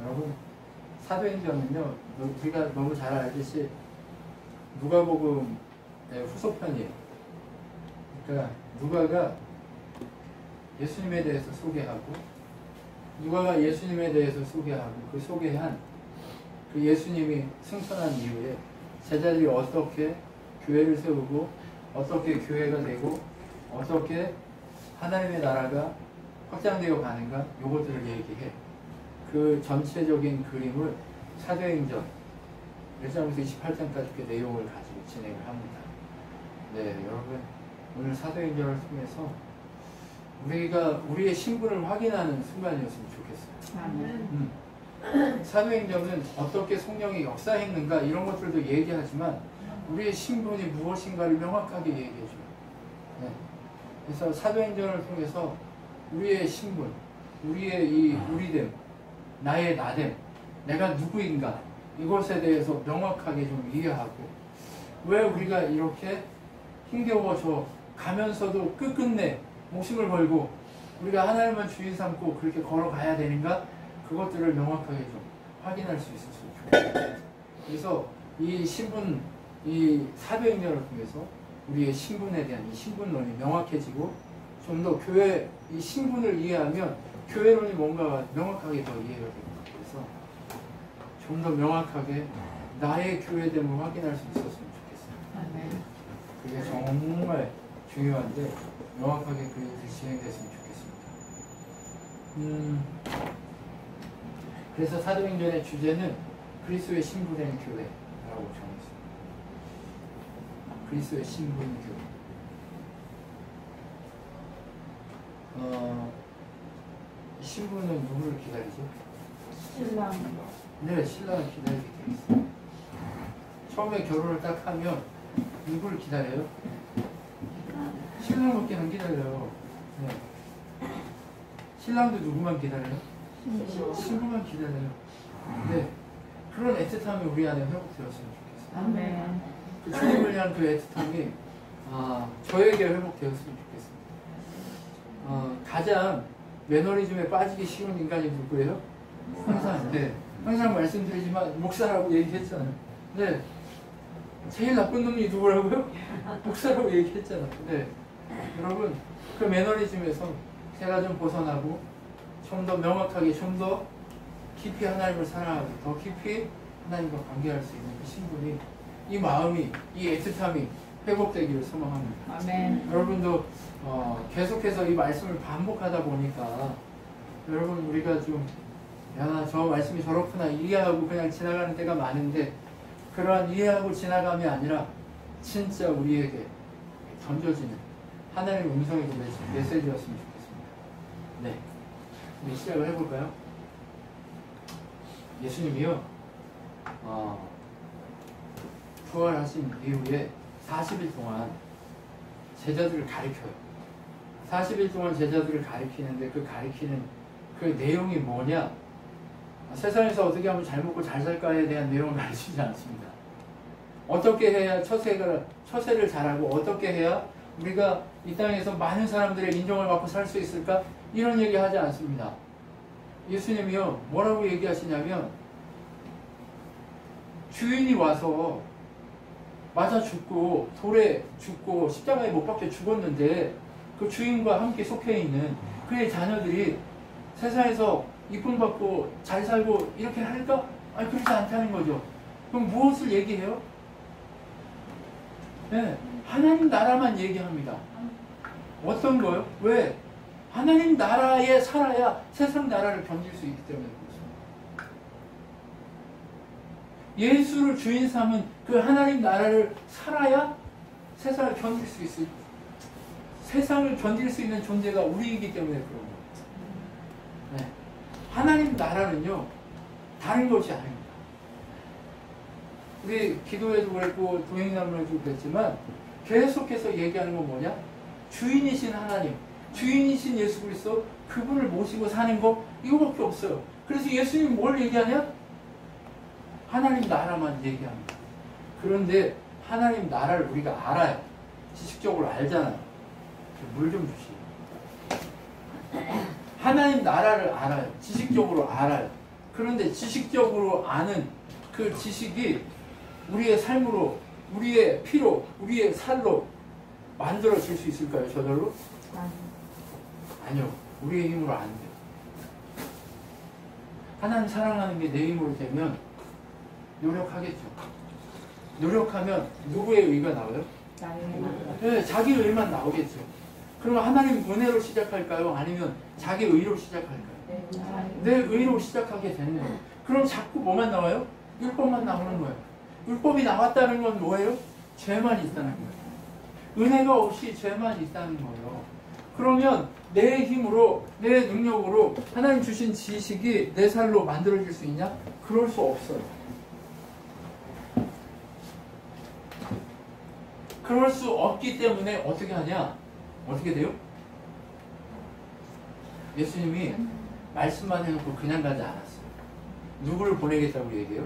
여러분, 사도행전은요, 우리가 너무 잘 알듯이 누가복음의 후속편이에요. 그러니까 누가가 예수님에 대해서 소개하고, 누가가 예수님에 대해서 소개하고, 그 소개한 그 예수님이 승천한 이후에 제자들이 어떻게 교회를 세우고, 어떻게 교회가 되고, 어떻게 하나님의 나라가 확장되어 가는가, 요것들을 얘기해. 그 전체적인 그림을 사도행전 1장부터 28장까지 그 내용을 가지고 진행을 합니다. 네, 여러분, 오늘 사도행전을 통해서 우리가 우리의 신분을 확인하는 순간이었으면 좋겠어요. 사도행전은 어떻게 성령이 역사했는가 이런 것들도 얘기하지만 우리의 신분이 무엇인가를 명확하게 얘기해줘요. 네. 그래서 사도행전을 통해서 우리의 신분, 우리의 이 우리됨, 나의 나됨, 내가 누구인가 이것에 대해서 명확하게 좀 이해하고, 왜 우리가 이렇게 힘겨워져 가면서도 끝끝내 목숨을 걸고 우리가 하나님만 주인 삼고 그렇게 걸어가야 되는가, 그것들을 명확하게 좀 확인할 수 있었으면 좋겠어요. 그래서 이 신분, 이 사도행전을 통해서 우리의 신분에 대한 이 신분론이 명확해지고, 좀 더 교회 이 신분을 이해하면 교회론이 뭔가 명확하게 더 이해가 됩니다. 그래서 좀 더 명확하게 나의 교회됨을 확인할 수 있었으면 좋겠어요. 그게 정말 중요한데 명확하게 그게 진행됐으면 좋겠습니다. 그래서 사도행전의 주제는 그리스도의 신부된 교회라고 정했습니다. 그리스도의 신부된 교회. 신부는 누구를 기다리죠? 신랑. 네, 신랑을 기다리게 돼 있어요. 처음에 결혼을 딱 하면 누구를 기다려요? 신랑밖에 안 기다려요. 네. 신랑도 누구만 기다려요? 신부만 기다려요. 네. 그런 애틋함이 우리 안에 회복되었으면 좋겠어요. 아멘. 그 주님을 위한 그 애틋함이 저에게 회복되었으면 좋겠습니다. 가장 매너리즘에 빠지기 쉬운 인간이 누구예요? 항상, 네. 항상 말씀드리지만 목사라고 얘기했잖아요. 네. 제일 나쁜 놈이 누구라고요? 목사라고 얘기했잖아요. 네. 여러분, 그 매너리즘에서 제가 좀 벗어나고 좀 더 명확하게, 좀 더 깊이 하나님을 사랑하고 더 깊이 하나님과 관계할 수 있는 그 신분이, 이 마음이, 이 애틋함이 회복되기를 소망합니다. 아멘. 여러분도 계속해서 이 말씀을 반복하다 보니까 여러분, 우리가 좀 저 말씀이 저렇구나 이해하고 그냥 지나가는 때가 많은데, 그러한 이해하고 지나감이 아니라 진짜 우리에게 던져지는 하나님의 음성이고 메시지였으면 좋겠습니다. 네, 우리 시작을 해볼까요? 예수님이요, 부활하신 이후에 40일 동안 제자들을 가르쳐요. 40일 동안 제자들을 가르치는데 그 가르치는 그 내용이 뭐냐? 세상에서 어떻게 하면 잘 먹고 잘 살까에 대한 내용을 가르치지 않습니다. 어떻게 해야 처세를 잘하고, 어떻게 해야 우리가 이 땅에서 많은 사람들의 인정을 받고 살 수 있을까? 이런 얘기 하지 않습니다. 예수님이요, 뭐라고 얘기하시냐면, 주인이 와서 맞아 죽고 돌에 죽고 십자가에 못 박혀 죽었는데 그 주인과 함께 속해 있는 그의 자녀들이 세상에서 이쁨 받고 잘 살고 이렇게 할까? 아니, 그렇지 않다는 거죠. 그럼 무엇을 얘기해요? 네, 하나님 나라만 얘기합니다. 어떤 거요? 왜? 하나님 나라에 살아야 세상 나라를 견딜 수 있기 때문에 그렇습니다. 예수를 주인 삼은 그 하나님 나라를 살아야 세상을 견딜 수 있어요. 세상을 견딜 수 있는 존재가 우리이기 때문에 그런 거예요. 네. 하나님 나라는요, 다른 것이 아닙니다. 우리 기도에도 그랬고 동행나무에도 그랬지만 계속해서 얘기하는 건 뭐냐? 주인이신 하나님, 주인이신 예수 그리스도, 그분을 모시고 사는 거, 이거밖에 없어요. 그래서 예수님이 뭘 얘기하냐? 하나님 나라만 얘기합니다. 그런데 하나님 나라를 우리가 알아요. 지식적으로 알잖아요. 물 좀 주시죠. 하나님 나라를 알아요. 지식적으로 알아요. 그런데 지식적으로 아는 그 지식이 우리의 삶으로, 우리의 피로, 우리의 살로 만들어질 수 있을까요? 저절로? 아니요. 우리의 힘으로 안 돼요. 하나님 사랑하는 게 내 힘으로 되면 노력하겠죠. 노력하면 누구의 의가 나와요? 네, 자기 의만 나오겠죠. 그럼 하나님 은혜로 시작할까요? 아니면 자기 의로 시작할까요? 내 의로 시작하게 되는 거예요. 그럼 자꾸 뭐만 나와요? 율법만 나오는 거예요. 율법이 나왔다는 건 뭐예요? 죄만 있다는 거예요. 은혜가 없이 죄만 있다는 거예요. 그러면 내 힘으로, 내 능력으로 하나님 주신 지식이 내 삶로 만들어질 수 있냐? 그럴 수 없어요. 그럴 수 없기 때문에 어떻게 하냐? 어떻게 돼요? 예수님이 말씀만 해놓고 그냥 가지 않았어요. 누구를 보내겠다고 얘기해요?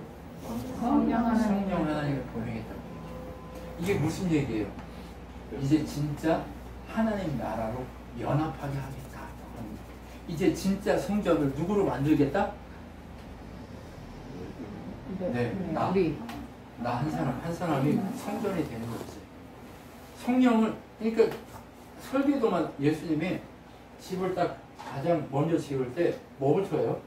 성령 하나님을 보내겠다고 얘기해요. 이게 무슨 얘기예요? 이제 진짜 하나님 나라로 연합하게 하겠다. 이제 진짜 성전을 누구로 만들겠다? 네, 나 한 사람이 성전이 되는 거지. 성령을, 그러니까 설계도만 예수님이 집을 딱 가장 먼저 지을 때 뭐부터 해요?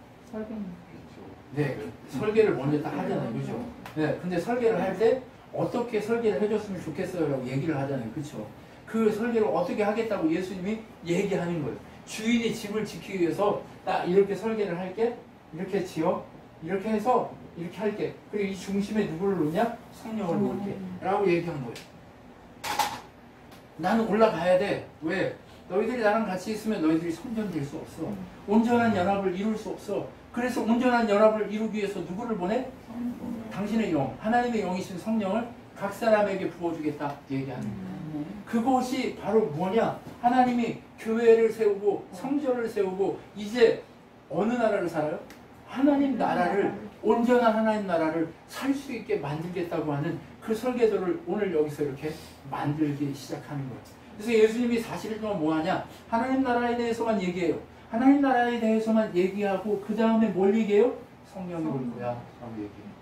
네, 설계를 먼저 딱 하잖아요. 그죠? 네, 근데 설계를 할 때 어떻게 설계를 해줬으면 좋겠어요? 라고 얘기를 하잖아요. 그쵸? 그 설계를 어떻게 하겠다고 예수님이 얘기하는 거예요. 주인이 집을 지키기 위해서 나 이렇게 설계를 할게. 이렇게 지어. 이렇게 해서 이렇게 할게. 그리고 이 중심에 누구를 놓냐? 성령을 놓을게. 라고 얘기한 거예요. 나는 올라가야 돼. 왜? 너희들이 나랑 같이 있으면 너희들이 성전될 수 없어. 온전한 연합을 이룰 수 없어. 그래서 온전한 연합을 이루기 위해서 누구를 보내? 당신의 영, 하나님의 영이신 성령을 각 사람에게 부어주겠다 얘기하는 거예요. 그것이 바로 뭐냐? 하나님이 교회를 세우고 성전을 세우고 이제 어느 나라를 살아요? 하나님 나라를, 온전한 하나님 나라를 살 수 있게 만들겠다고 하는 그 설계도를 오늘 여기서 이렇게 만들기 시작하는 거예요. 그래서 예수님이 40일 동안 뭐 하냐? 하나님 나라에 대해서만 얘기해요. 하나님 나라에 대해서만 얘기하고 그 다음에 뭘 얘기해요? 성령이 올 거야 라고 얘기해요.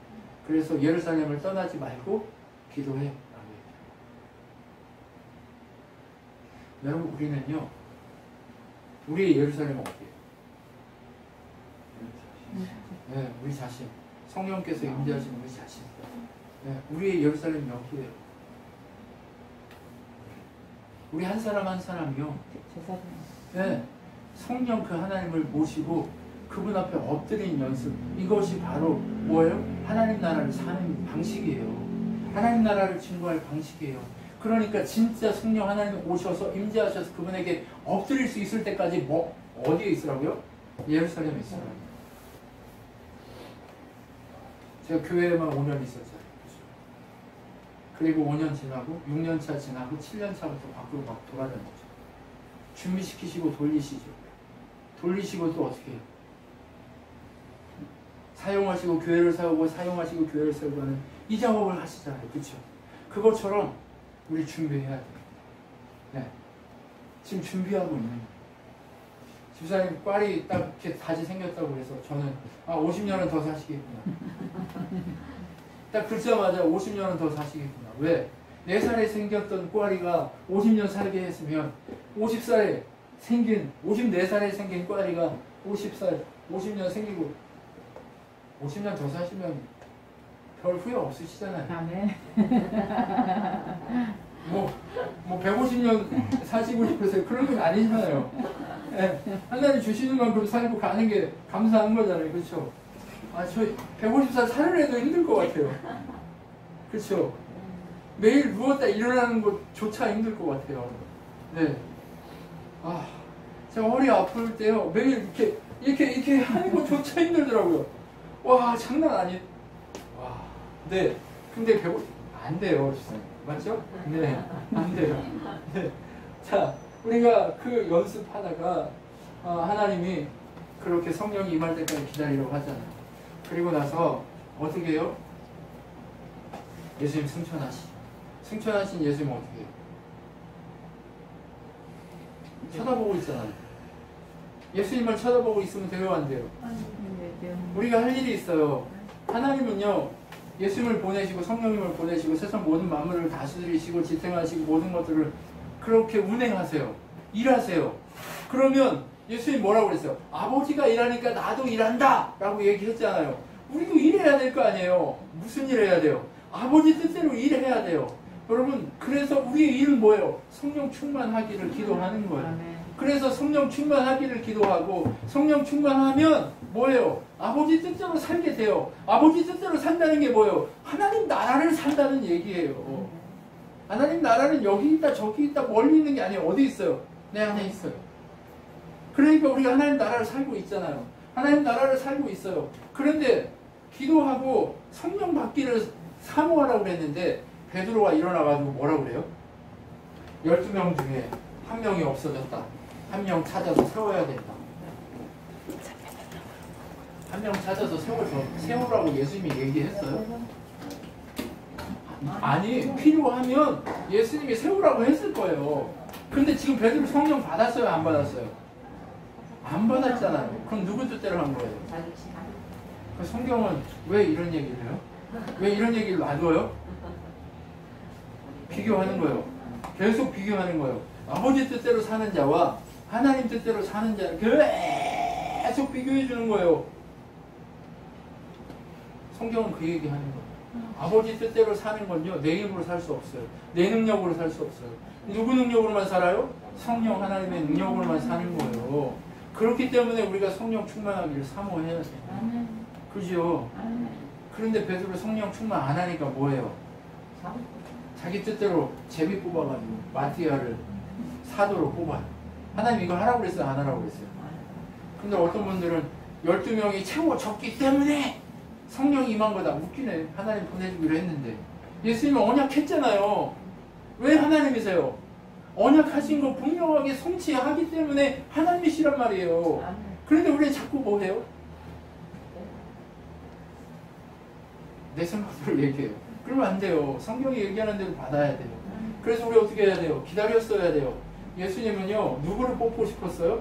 그래서 예루살렘을 떠나지 말고 기도해 라고 얘기해요. 여러분, 우리는요, 우리의 예루살렘은 어디예요? 네, 우리 자신. 성령께서 임재하시는 우리 자신. 네, 우리의 예루살렘이 여기예요. 우리 한 사람 한 사람이요. 네, 성령 그 하나님을 모시고 그분 앞에 엎드린 연습. 이것이 바로 뭐예요? 하나님 나라를 사는 방식이에요. 하나님 나라를 증거할 방식이에요. 그러니까 진짜 성령 하나님 오셔서 임재하셔서 그분에게 엎드릴 수 있을 때까지 뭐 어디에 있으라고요? 예루살렘에 있으라고요. 제가 교회에만 5년 있었잖아요. 그리고 5년 지나고 6년 차 지나고 7년 차부터 밖으로 막 돌아다녔죠. 준비시키시고 돌리시죠. 돌리시고 또 어떻게 해요? 사용하시고 교회를 세우고 사용하시고 교회를 세우고 하는 이 작업을 하시잖아요. 그렇죠? 그것처럼 우리 준비해야 돼요. 네. 지금 준비하고 있는 거예요. 집사님 꽈리 딱 이렇게 다시 생겼다고 해서 저는 50년은 더 사시겠구나. 딱 긁자마자 50년은 더 사시겠구나. 왜? 4살에 생겼던 꽈리가 50년 살게 했으면 50살에 생긴 54살에 생긴 꽈리가 50년 생기고 50년 더 사시면 별 후회 없으시잖아요. 네. 뭐 150년 사시고 싶으세요? 그런 건 아니잖아요. 네. 하나님 주시는 만큼 살고 가는 게 감사한 거잖아요. 그렇죠? 저 150살 살으려도 힘들 것 같아요. 그렇죠? 매일 누웠다 일어나는 것조차 힘들 것 같아요. 네. 제가 허리 아플 때요. 매일 이렇게 하는 것조차 힘들더라고요. 와, 장난 아니에요. 와. 네. 근데 안 돼요, 주사님. 맞죠? 네. 안 돼요. 네. 자, 우리가 그 연습하다가 하나님이 그렇게 성령이 임할 때까지 기다리려고 하잖아요. 그리고 나서 어떻게 해요? 예수님 승천하신 예수님 어떻게 해요? 쳐다보고 있잖아요. 예수님을 쳐다보고 있으면 돼요, 안 돼요? 우리가 할 일이 있어요. 하나님은요, 예수님을 보내시고 성령님을 보내시고 세상 모든 만물을 다스리시고 지탱하시고 모든 것들을 그렇게 운행하세요. 일하세요. 그러면 예수님 뭐라고 그랬어요? 아버지가 일하니까 나도 일한다! 라고 얘기했잖아요. 우리도 일해야 될 거 아니에요. 무슨 일 해야 돼요? 아버지 뜻대로 일해야 돼요. 여러분, 그래서 우리의 일은 뭐예요? 성령 충만하기를 기도하는 거예요. 그래서 성령 충만하기를 기도하고 성령 충만하면 뭐예요? 아버지 뜻대로 살게 돼요. 아버지 뜻대로 산다는 게 뭐예요? 하나님 나라를 산다는 얘기예요. 하나님 나라는 여기 있다 저기 있다 멀리 있는 게 아니에요. 어디 있어요? 내 안에 있어요. 그러니까 우리가 하나님 나라를 살고 있잖아요. 하나님 나라를 살고 있어요. 그런데 기도하고 성령 받기를 사모하라고 그랬는데 베드로가 일어나가지고 뭐라고 그래요? 12명 중에 한 명이 없어졌다. 한 명 찾아서 세워야 된다. 한 명 찾아서 세우라고 예수님이 얘기했어요? 아니, 필요하면 예수님이 세우라고 했을 거예요. 근데 지금 베드로 성령 받았어요? 안 받았어요? 안 받았잖아요. 그럼 누구 뜻대로 한 거예요? 그 성경은 왜 이런 얘기를 해요? 왜 이런 얘기를 놔둬요? 비교하는 거예요. 계속 비교하는 거예요. 아버지 뜻대로 사는 자와 하나님 뜻대로 사는 자를 계속 비교해 주는 거예요. 성경은 그 얘기 하는 거예요. 아버지 뜻대로 사는 건요, 내 힘으로 살 수 없어요. 내 능력으로 살 수 없어요. 누구 능력으로만 살아요? 성령 하나님의 능력으로만 사는 거예요. 그렇기 때문에 우리가 성령 충만하기를 사모해야 돼요. 그죠? 그런데 베드로 성령 충만 안 하니까 뭐예요? 자기 뜻대로 제비 뽑아가지고 마티아를 사도로 뽑아요. 하나님 이거 하라고 그랬어요? 안 하라고 그랬어요? 근데 어떤 분들은 12명이 최고 적기 때문에 성령이 임한 거다. 웃기네. 하나님 보내주기로 했는데. 예수님은 언약했잖아요. 왜 하나님이세요? 언약하신 거 분명하게 성취하기 때문에 하나님이시란 말이에요. 그런데 우리는 자꾸 뭐 해요? 내 생각대로 얘기해요. 그러면 안 돼요. 성경이 얘기하는 대로 받아야 돼요. 그래서 우리 어떻게 해야 돼요? 기다렸어야 돼요. 예수님은요, 누구를 뽑고 싶었어요?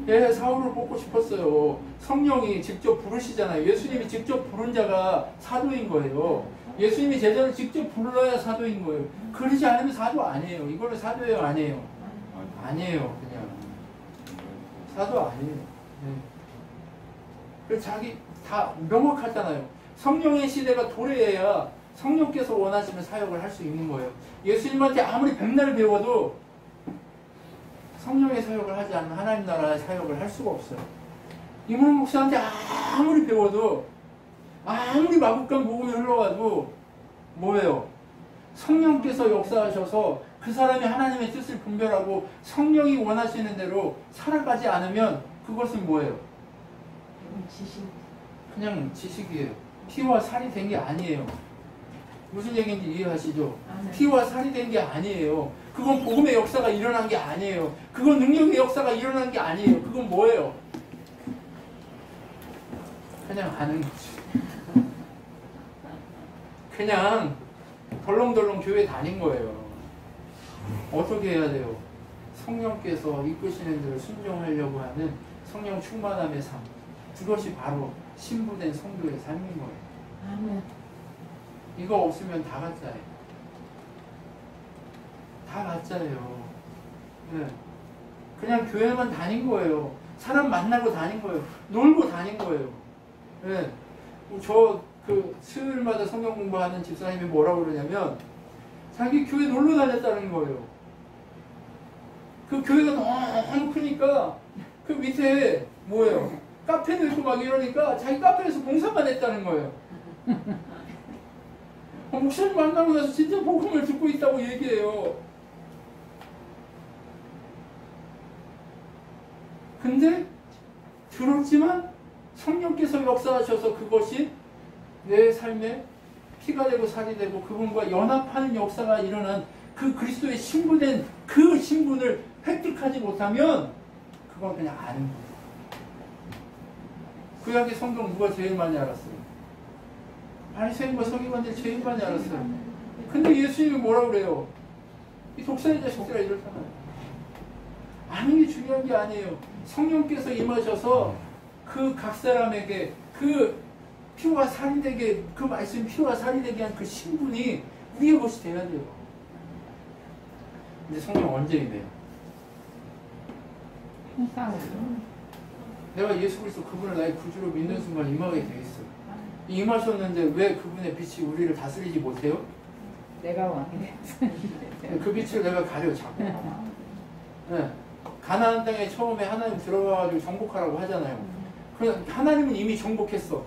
예, 사울을 뽑고 싶었어요. 성령이 직접 부르시잖아요. 예수님이 직접 부른 자가 사도인 거예요. 예수님이 제자를 직접 불러야 사도인 거예요. 그러지 않으면 사도 아니에요. 이거는 사도예요, 아니에요? 아니에요, 그냥. 사도 아니에요. 네. 그래서 자기 다 명확하잖아요. 성령의 시대가 도래해야 성령께서 원하시는 사역을 할 수 있는 거예요. 예수님한테 아무리 백날 배워도 성령의 사역을 하지 않으면 하나님 나라의 사역을 할 수가 없어요. 이문호 목사한테 아무리 배워도 아무리 마국간 복음이 흘러가도 뭐예요? 성령께서 역사하셔서 그 사람이 하나님의 뜻을 분별하고 성령이 원하시는 대로 살아가지 않으면 그것은 뭐예요? 그냥 지식이에요. 피와 살이 된 게 아니에요. 무슨 얘기인지 이해하시죠? 피와 살이 된 게 아니에요. 그건 복음의 역사가 일어난 게 아니에요. 그건 능력의 역사가 일어난 게 아니에요. 그건 뭐예요? 그냥 아는 거지. 그냥 덜렁덜렁 교회 다닌 거예요. 어떻게 해야 돼요? 성령께서 이끄시는 대로 순종하려고 하는 성령 충만함의 삶. 그것이 바로 신부된 성도의 삶인 거예요. 아멘. 이거 없으면 다 가짜예요. 다 가짜예요. 네. 그냥 교회만 다닌 거예요. 사람 만나고 다닌 거예요. 놀고 다닌 거예요. 네. 수요일마다 성경 공부하는 집사님이 뭐라고 그러냐면 자기 교회 놀러 다녔다는 거예요. 그 교회가 너무 크니까 그 밑에 뭐예요? 카페도 있고 막 이러니까 자기 카페에서 봉사만 했다는 거예요. 목사님 만나고 나서 진짜 복음을 듣고 있다고 얘기해요. 근데 들었지만 성령께서 역사하셔서 그것이 내 삶에 피가 되고 살이 되고 그분과 연합하는 역사가 일어난 그 그리스도의 신부된 그 신분을 획득하지 못하면 그건 그냥 아는 거예요. 구약의 성경 누가 제일 많이 알았어요? 바리새인과 서기관들이 제일 많이 알았어요. 근데 예수님이 뭐라고 그래요? 이 독사의 자식들아 이렇잖아요. 아는 게 중요한 게 아니에요. 성령께서 임하셔서 그 각 사람에게 그 피와 살이 되게, 그 말씀 피와 살이 되게 한 그 신분이 우리의 것이 돼야 돼요. 근데 성령 언제 임해요? 항상 내가 예수 그리스도 그분을 나의 구주로 믿는 순간 임하게 돼 있어요. 임하셨는데 왜 그분의 빛이 우리를 다스리지 못해요? 내가 왕이 됐어. 그 빛을 내가 가려 자꾸. 네. 가나안 땅에 처음에 하나님 들어가가지고 정복하라고 하잖아요. 그럼 하나님은 이미 정복했어.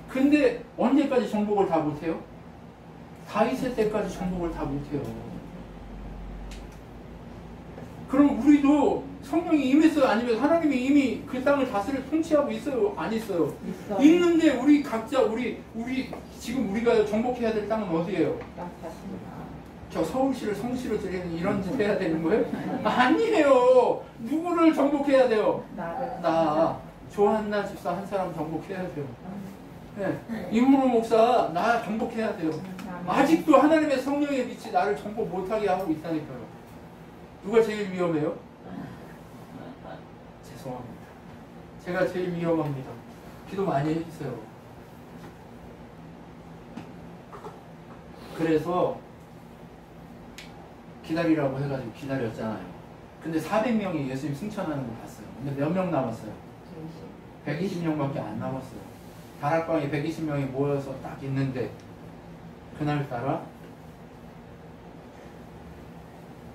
근데 언제까지 정복을 다 못해요? 다윗의 때까지 정복을 다 못해요. 그럼 우리도 성령이 임했어요? 아니면 하나님이 이미 그 땅을 다스려 통치하고 있어요? 안 있어요? 있어. 있는데 우리 각자 우리 지금 우리가 정복해야 될 땅은 어디예요? 나 자신이다. 저 서울시를 성시로 드리는 이런 짓 해야 되는 거예요? 아니에요. 누구를 정복해야 돼요? 나를. 나 조한나 집사 한 사람 정복해야 돼요. 네. 임무로 목사 나 정복해야 돼요. 아직도 하나님의 성령의 빛이 나를 정복 못하게 하고 있다니까요. 누가 제일 위험해요? 죄송합니다. 제가 제일 위험합니다. 기도 많이 해주세요. 그래서 기다리라고 해가지고 기다렸잖아요. 근데 400명이 예수님 승천하는 거 봤어요. 근데 몇 명 남았어요? 120명밖에 안 남았어요. 다락방에 120명이 모여서 딱 있는데 그날따라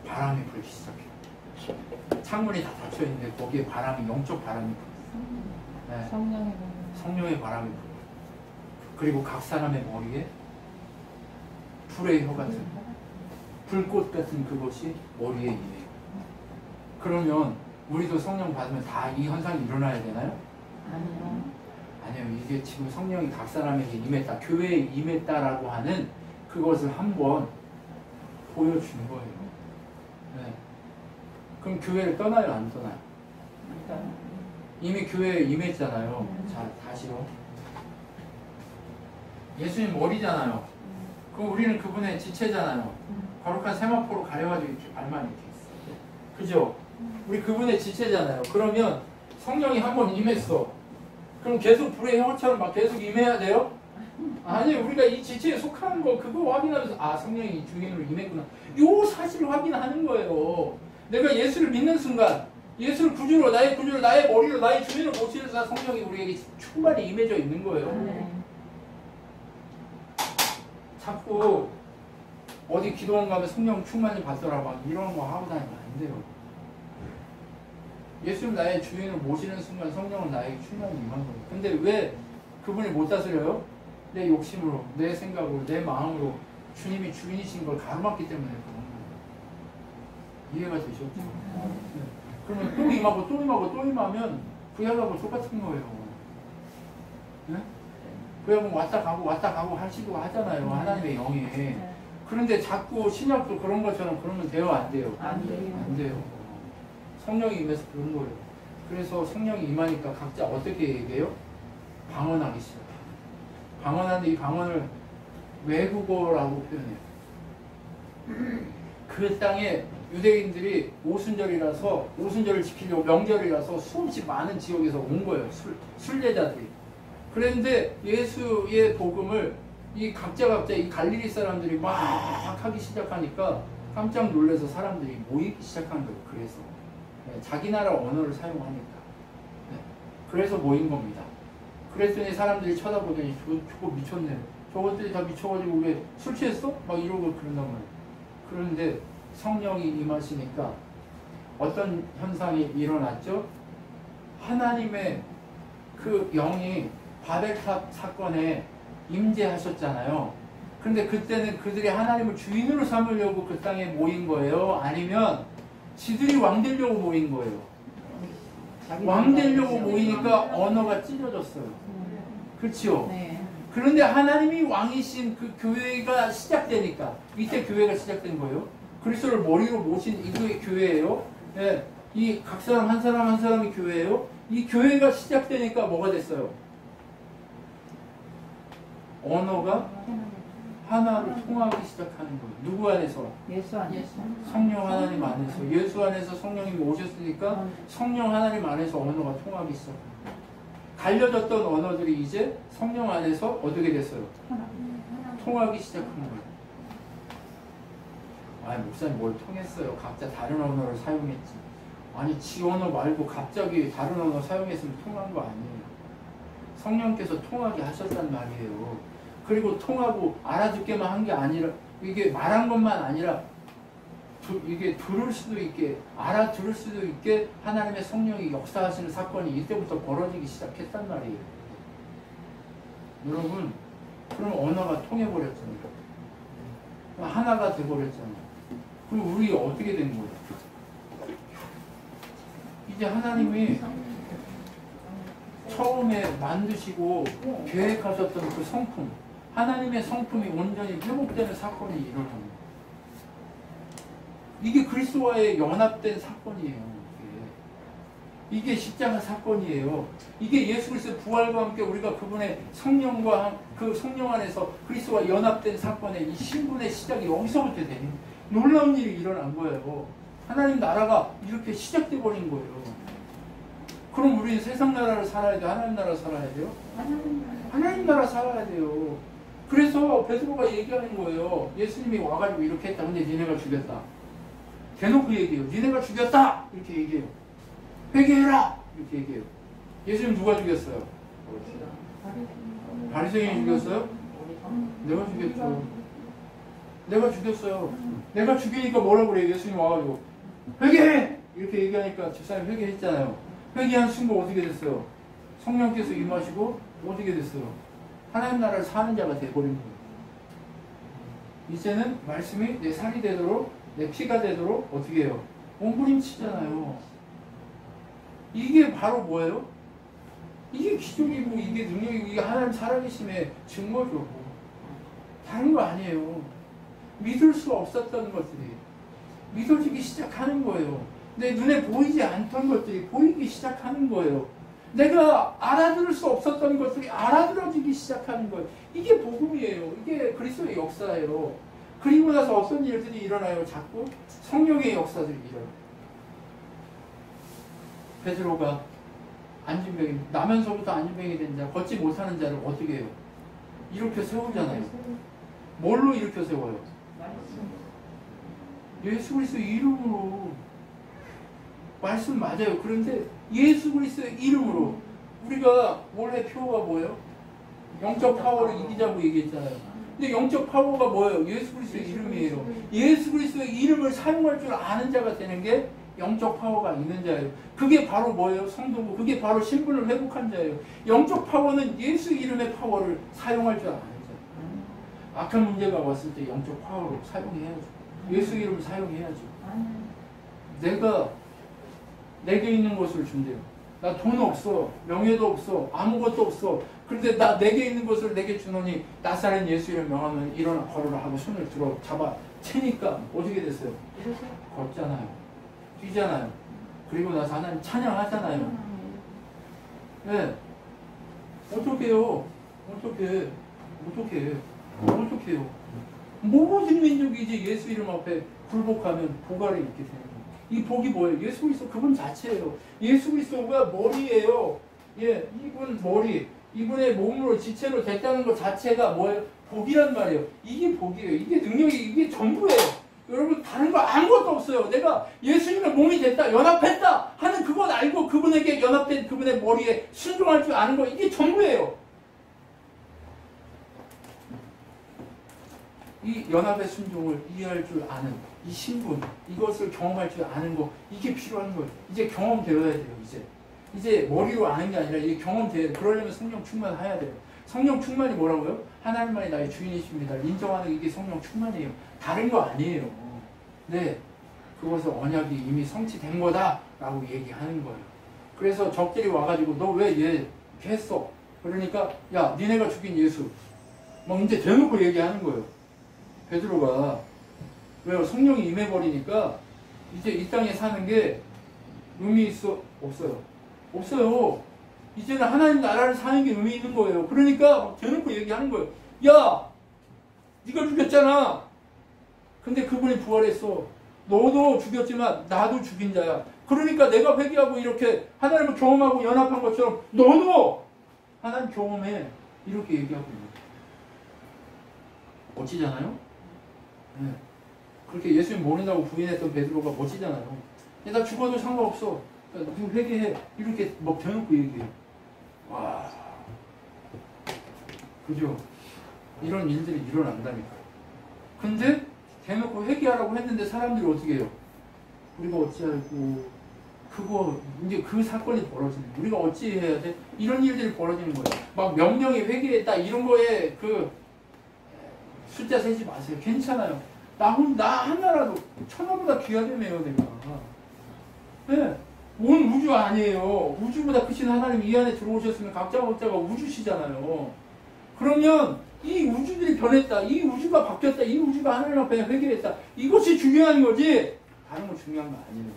바람이 불기 시작해요. 창문이 다 닫혀있는데 거기에 바람이, 영적 바람이 불어요. 네. 성령의 바람이 불어요. 그리고 각 사람의 머리에 불의 혀 같은, 불꽃 같은 그것이 머리에 임해요. 그러면 우리도 성령 받으면 다 이 현상이 일어나야 되나요? 아니요. 이게 지금 성령이 각 사람에게 임했다, 교회에 임했다라고 하는 그것을 한번 보여주는 거예요. 네. 그럼 교회를 떠나요, 안 떠나요? 이미 교회에 임했잖아요. 자, 다시요. 예수님 머리잖아요. 그럼 우리는 그분의 지체잖아요. 거룩한 세마포로 가려가지고 이렇게 발만 이렇게 있어요. 그죠? 우리 그분의 지체잖아요. 그러면 성령이 한번 임했어. 그럼 계속 불의 형처럼 막 계속 임해야 돼요? 아니, 우리가 이 지체에 속하는 거 그거 확인하면서 아, 성령이 주인으로 임했구나. 요 사실을 확인하는 거예요. 내가 예수를 믿는 순간 예수를 구주로, 나의 머리로, 나의 주인을 모시는 순간 성령이 우리에게 충만히 임해져 있는 거예요. 자꾸 어디 기도원 가면 성령 충만히 받더라 막 이런 거 하고 다니면 안 돼요. 예수님 나의 주인을 모시는 순간 성령은 나에게 충만히 임한 거예요. 근데 왜 그분이 못 다스려요? 내 욕심으로, 내 생각으로, 내 마음으로 주님이 주인이신 걸 가로막기 때문에 그런 거예요. 이해가 되셨죠? 네. 그러면 또 임하고 또 임하고 또 임하면 구약하고 똑같은 거예요. 네? 구약은 왔다 가고 하시고 하잖아요. 하나님의 영이. 그런데 자꾸 신약도 그런 것처럼 그러면 돼요? 안 돼요? 안 돼요. 안 돼요. 성령이 임해서 그런 거예요. 그래서 성령이 임하니까 각자 어떻게 얘기해요? 방언하기 시작해요. 방언하는데 이 방언을 외국어라고 표현해요. 그 땅에 유대인들이 오순절이라서, 오순절을 지키려고 명절이라서 수없이 많은 지역에서 온 거예요. 순례자들이. 그런데 예수의 복음을 이 각자 이 갈릴리 사람들이 막 하기 시작하니까 깜짝 놀라서 사람들이 모이기 시작한 거예요. 그래서 자기 나라 언어를 사용하니까. 그래서 모인 겁니다. 그랬더니 사람들이 쳐다보더니 저거 미쳤네. 저것들이 다 미쳐가지고 왜 술 취했어? 막 이러고 그런단 말이에요. 그런데 성령이 임하시니까 어떤 현상이 일어났죠? 하나님의 그 영이 바벨탑 사건에 임재하셨잖아요. 근데 그때는 그들이 하나님을 주인으로 삼으려고 그 땅에 모인 거예요? 아니면 지들이 왕 되려고 모인 거예요? 왕 되려고 모이니까 언어가 찢어졌어요. 그렇죠? 네. 그런데 하나님이 왕이신 그 교회가 시작되니까, 이때 교회가 시작된 거예요. 그리스도를 머리로 모신 이후의 교회예요. 네. 이 각 사람 한 사람 한 사람이 교회예요. 이 교회가 시작되니까 뭐가 됐어요? 언어가 하나로 통하기 시작하는 거예요. 누구 안에서? 예수 안에서. 성령 하나님 안에서. 예수 안에서 성령님이 오셨으니까 성령 하나님 안에서 언어가 통하기 시작합니다. 갈려졌던 언어들이 이제 성령 안에서 어떻게 됐어요? 통하기 시작한 거예요. 아니 목사님 뭘 통했어요? 각자 다른 언어를 사용했지. 아니 지 언어 말고 갑자기 다른 언어 사용했으면 통한 거 아니에요. 성령께서 통하게 하셨단 말이에요. 그리고 통하고 알아듣게만 한 게 아니라 이게 말한 것만 아니라 이게 들을 수도 있게 알아들을 수도 있게 하나님의 성령이 역사하시는 사건이 이때부터 벌어지기 시작했단 말이에요. 여러분 그럼 언어가 통해버렸잖아요. 하나가 돼버렸잖아요. 그럼 우리 어떻게 된 거예요? 이제 하나님이 처음에 만드시고 계획하셨던 그 성품, 하나님의 성품이 온전히 회복되는 사건이 일어납니다. 이게 그리스도와의 연합된 사건이에요. 이게 십자가 사건이에요. 이게 예수 그리스도의 부활과 함께 우리가 그분의 성령과 그 성령 안에서 그리스도와 연합된 사건의 이 신분의 시작이 여기서부터 되는 놀라운 일이 일어난 거예요. 하나님 나라가 이렇게 시작돼 버린 거예요. 그럼 우리는 세상 나라를 살아야 돼요? 하나님 나라 살아야 돼요? 하나님 나라 살아야 돼요. 그래서 베드로가 얘기하는 거예요. 예수님이 와가지고 이렇게 했다. 근데 니네가 죽였다. 대놓고 얘기해요. 니네가 죽였다! 이렇게 얘기해요. 회개해라! 이렇게 얘기해요. 예수님 누가 죽였어요? 바리새인이 죽였어요? 내가 죽였죠. 내가 죽였어요. 내가 죽이니까 뭐라고 그래요? 예수님 와가지고 회개해! 이렇게 얘기하니까 집사님 회개했잖아요. 회개한 순간 어떻게 됐어요? 성령께서 임하시고 어떻게 됐어요? 하나님 나라를 사는 자가 돼버린 거예요. 이제는 말씀이 내 살이 되도록 내 피가 되도록 어떻게 해요? 몸부림치잖아요. 이게 바로 뭐예요? 이게 기적이고 이게 능력이고 이게 하나님 살아계심의 증거죠. 다른 거 아니에요. 믿을 수 없었던 것들이 믿어지기 시작하는 거예요. 내 눈에 보이지 않던 것들이 보이기 시작하는 거예요. 내가 알아들을 수 없었던 것들이 알아들어지기 시작하는 거예요. 이게 복음이에요. 이게 그리스도의 역사예요. 그리고 나서 어떤 일들이 일어나요? 자꾸 성령의 역사들이 일어나요. 베드로가 안진병이 나면서부터 안진병이 된 자, 걷지 못하는 자를 어떻게 해요? 일으켜 세우잖아요. 뭘로 일으켜 세워요? 예수 그리스도의 이름으로. 말씀 맞아요. 그런데 예수 그리스도의 이름으로 우리가 원래 표어가 뭐예요? 영적 파워를 이기자고 얘기했잖아요. 근데 영적 파워가 뭐예요? 예수 그리스도의 이름이에요. 예수 그리스도의 이름을 사용할 줄 아는 자가 되는 게 영적 파워가 있는 자예요. 그게 바로 뭐예요? 성도고 그게 바로 신분을 회복한 자예요. 영적 파워는 예수 이름의 파워를 사용할 줄 아는 자예요. 악한 문제가 왔을 때 영적 파워로 사용해야죠. 예수 이름을 사용해야죠. 내게 있는 것을 준대요. 나 돈 없어. 명예도 없어. 아무것도 없어. 그런데 내게 있는 것을 내게 주노니 나사렛 예수 이름 명하면 일어나 걸어라 하고 손을 들어 잡아 채니까 어떻게 됐어요? 걷잖아요. 뛰잖아요. 그리고 나서 하나님 찬양하잖아요. 네. 어떻게 해요? 어떻게 해요? 모든 민족이 이제 예수 이름 앞에 굴복하면 보가를 입게 되는 거예요. 이 복이 뭐예요? 예수 그리스도 그분 자체예요. 예수 그리스도가 머리예요. 예, 이분 머리, 이분의 몸으로 지체로 됐다는 것 자체가 뭐예요? 복이란 말이에요. 이게 복이에요. 이게 능력이, 이게 전부예요. 여러분 다른 거 아무것도 없어요. 내가 예수님의 몸이 됐다, 연합했다 하는 그것 알고 그분에게 연합된 그분의 머리에 순종할 줄 아는 거, 이게 전부예요. 이 연합의 순종을 이해할 줄 아는 이 신분, 이것을 경험할 줄 아는 거, 이게 필요한 거예요. 이제 경험되어야 돼요. 이제 머리로 아는 게 아니라 이게 경험돼야 돼요. 그러려면 성령 충만해야 돼요. 성령 충만이 뭐라고요? 하나님만이 나의 주인이십니다. 인정하는 이게 성령 충만이에요. 다른 거 아니에요. 네, 그것을 언약이 이미 성취된 거다라고 얘기하는 거예요. 그래서 적들이 와가지고 너 왜 얘 했어? 그러니까 야, 니네가 죽인 예수. 막 이제 대놓고 얘기하는 거예요. 베드로가. 왜요? 성령이 임해버리니까 이제 이 땅에 사는 게 의미 있어? 없어요. 이제는 하나님 나라를 사는 게 의미 있는 거예요. 그러니까 막 대놓고 얘기하는 거예요. 야! 네가 죽였잖아. 근데 그분이 부활했어. 너도 죽였지만 나도 죽인 자야. 그러니까 내가 회개하고 이렇게 하나님을 경험하고 연합한 것처럼 너도 하나님 경험해. 이렇게 얘기하고 있는 거예요. 멋지잖아요? 네. 그렇게 예수님 모른다고 부인했던 베드로가 멋지잖아요. 나 죽어도 상관없어. 회개해. 이렇게 막 대놓고 얘기해. 와. 그죠? 이런 일들이 일어난다니까요. 근데 대놓고 회개하라고 했는데 사람들이 어떻게 해요? 우리가 어찌하고 그거 이제 그 사건이 벌어지는 거예요. 우리가 어찌해야 돼? 이런 일들이 벌어지는 거예요. 막 명령이 회개했다 이런 거에 그 숫자 세지 마세요. 괜찮아요. 나 하나라도 천하보다 귀하다며요 내가. 네. 온 우주 아니에요. 우주보다 크신 하나님 이 안에 들어오셨으면 각자가 우주시잖아요. 그러면 이 우주들이 변했다. 이 우주가 바뀌었다. 이 우주가 하나님 앞에 회개했다. 이것이 중요한 거지. 다른 거 중요한 거 아니에요.